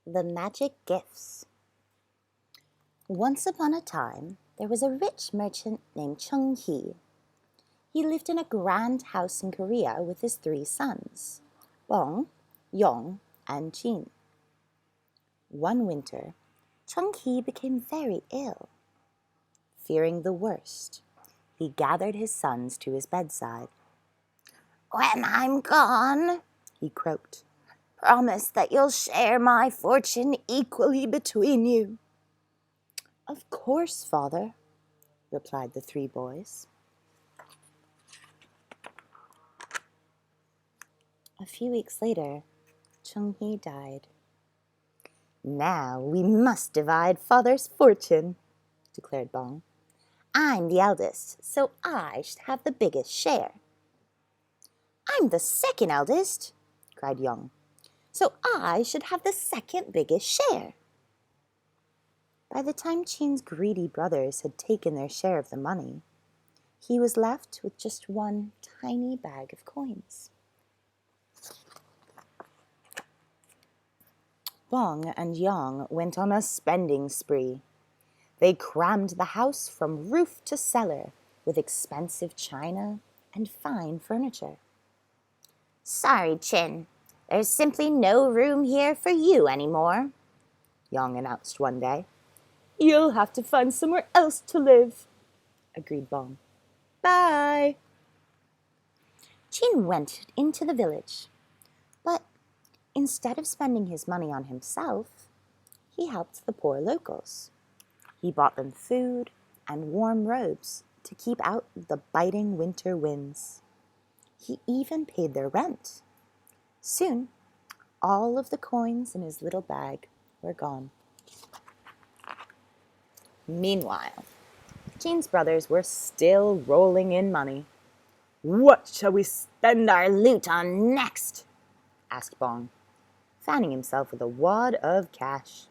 The Magic Gifts. Once upon a time, there was a rich merchant named Chung Hee. He lived in a grand house in Korea with his 3 sons, Bong, Yong, and Jin. One winter, Chung Hee became very ill. Fearing the worst, he gathered his sons to his bedside. "When I'm gone," he croaked, "promise that you'll share my fortune equally between you." "Of course, father," replied the 3 boys. A few weeks later, Chung Hee died. "Now we must divide father's fortune," declared Bong. "I'm the eldest, so I should have the biggest share." "I'm the second eldest," cried Yong, "so I should have the second biggest share." By the time Chin's greedy brothers had taken their share of the money, he was left with just one tiny bag of coins. Bong and Yang went on a spending spree. They crammed the house from roof to cellar with expensive china and fine furniture. "Sorry, Chin, there's simply no room here for you anymore," Yang announced one day. "You'll have to find somewhere else to live," agreed Bong. "Bye." Chin went into the village, but instead of spending his money on himself, he helped the poor locals. He bought them food and warm robes to keep out the biting winter winds. He even paid their rent. Soon, all of the coins in his little bag were gone. Meanwhile, Chin's brothers were still rolling in money. "What shall we spend our loot on next?" asked Bong, fanning himself with a wad of cash.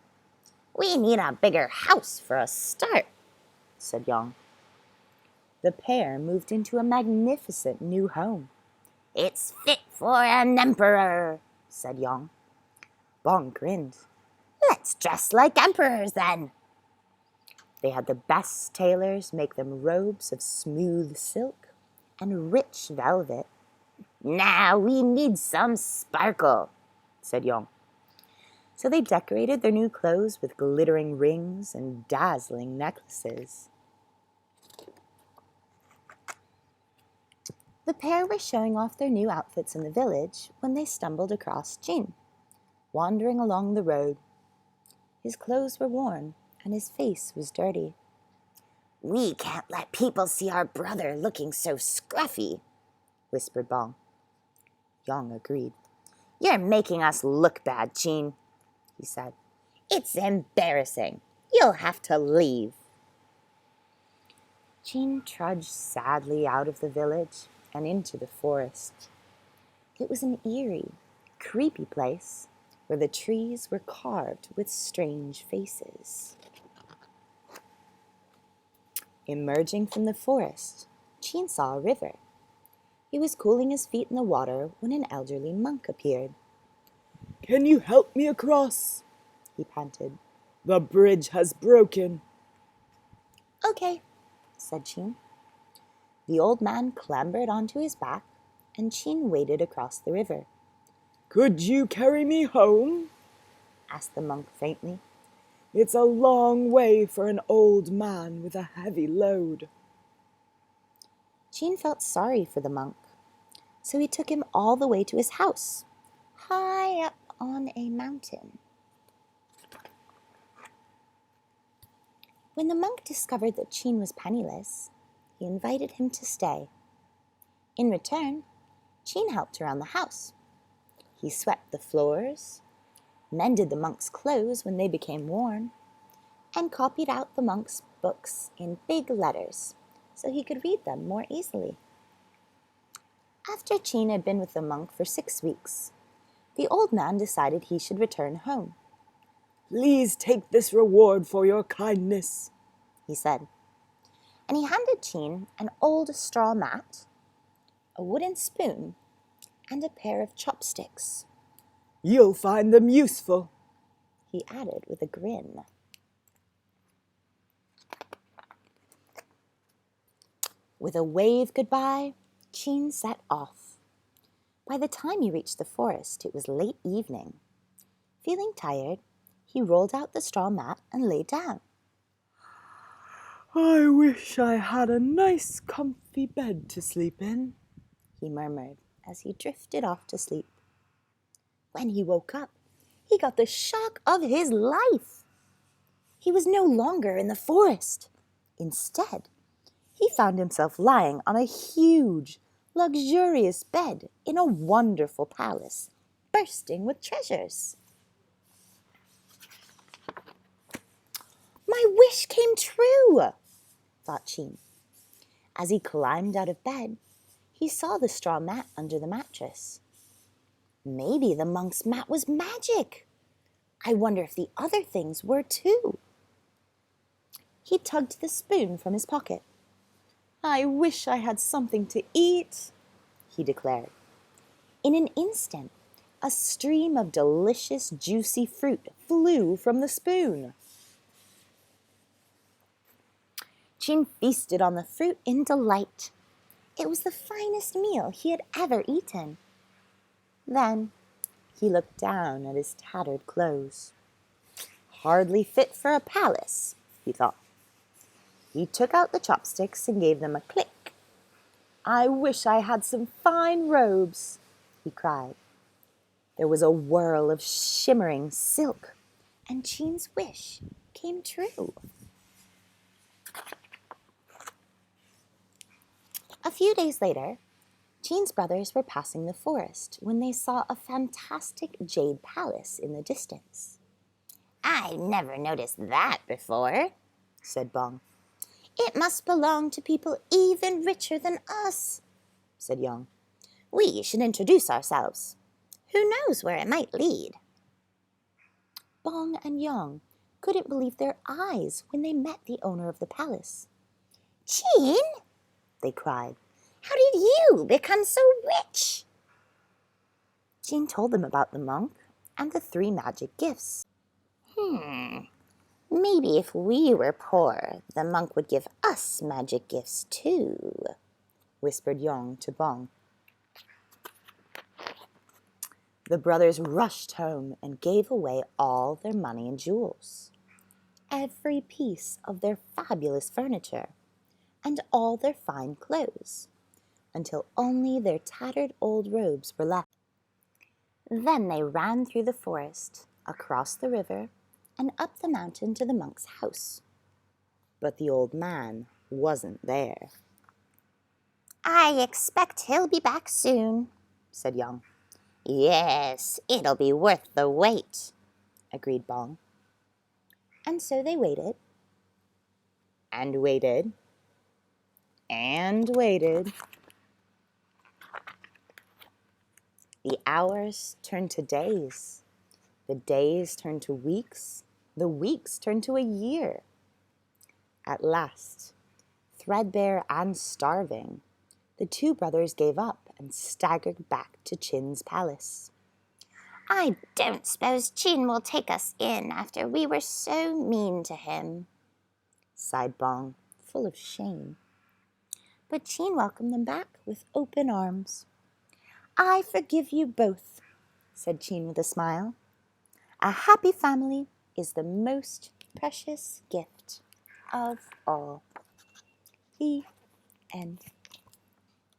"We need a bigger house for a start," said Yang. The pair moved into a magnificent new home. "It's fit for an emperor," said Yang. Bong grinned. "Let's dress like emperors then." They had the best tailors make them robes of smooth silk and rich velvet. "Now we need some sparkle," said Yang. So they decorated their new clothes with glittering rings and dazzling necklaces. The pair were showing off their new outfits in the village when they stumbled across Jin, wandering along the road. His clothes were worn and his face was dirty. "We can't let people see our brother looking so scruffy," whispered Bong. Yang agreed. "You're making us look bad, Jin," he said. "It's embarrassing. You'll have to leave." Jin trudged sadly out of the village and into the forest. It was an eerie, creepy place where the trees were carved with strange faces. Emerging from the forest, Chin saw a river. He was cooling his feet in the water when an elderly monk appeared. "Can you help me across?" he panted. "The bridge has broken." "Okay," said Chin. The old man clambered onto his back, and Chin waded across the river. "Could you carry me home?" asked the monk faintly. "It's a long way for an old man with a heavy load." Chin felt sorry for the monk, so he took him all the way to his house, high up on a mountain. When the monk discovered that Chin was penniless, he invited him to stay. In return, Chin helped around the house. He swept the floors, mended the monk's clothes when they became worn, and copied out the monk's books in big letters so he could read them more easily. After Chin had been with the monk for 6 weeks, the old man decided he should return home. "Please take this reward for your kindness," he said. And he handed Chin an old straw mat, a wooden spoon, and a pair of chopsticks. "You'll find them useful," he added with a grin. With a wave goodbye, Chin set off. By the time he reached the forest, it was late evening. Feeling tired, he rolled out the straw mat and lay down. "I wish I had a nice comfy bed to sleep in," he murmured as he drifted off to sleep. When he woke up, he got the shock of his life. He was no longer in the forest. Instead, he found himself lying on a huge, luxurious bed in a wonderful palace, bursting with treasures. "My wish came true," thought Chin. As he climbed out of bed, he saw the straw mat under the mattress. Maybe the monk's mat was magic. I wonder if the other things were too. He tugged the spoon from his pocket. "I wish I had something to eat," he declared. In an instant, a stream of delicious, juicy fruit flew from the spoon. Chin feasted on the fruit in delight. It was the finest meal he had ever eaten. Then he looked down at his tattered clothes. Hardly fit for a palace, he thought. He took out the chopsticks and gave them a click. "I wish I had some fine robes," he cried. There was a whirl of shimmering silk, and Chin's wish came true. A few days later, Chin's brothers were passing the forest when they saw a fantastic jade palace in the distance. "I never noticed that before," said Bong. "It must belong to people even richer than us," said Yang. "We should introduce ourselves. Who knows where it might lead?" Bong and Yang couldn't believe their eyes when they met the owner of the palace. "Chin!" they cried. "How did you become so rich?" Chin told them about the monk and the 3 magic gifts. Maybe if we were poor, the monk would give us magic gifts too," whispered Yang to Bong. The brothers rushed home and gave away all their money and jewels, every piece of their fabulous furniture, and all their fine clothes, until only their tattered old robes were left. Then they ran through the forest, across the river, and up the mountain to the monk's house. But the old man wasn't there. "I expect he'll be back soon," said Yang. "Yes, it'll be worth the wait," agreed Bong. And so they waited, and waited, and waited. The hours turned to days. The days turned to weeks. The weeks turned to a year. At last, threadbare and starving, the 2 brothers gave up and staggered back to Chin's palace. "I don't suppose Chin will take us in after we were so mean to him," sighed Bong, full of shame. But Chin welcomed them back with open arms. "I forgive you both," said Chin with a smile. "A happy family is the most precious gift of all." The end.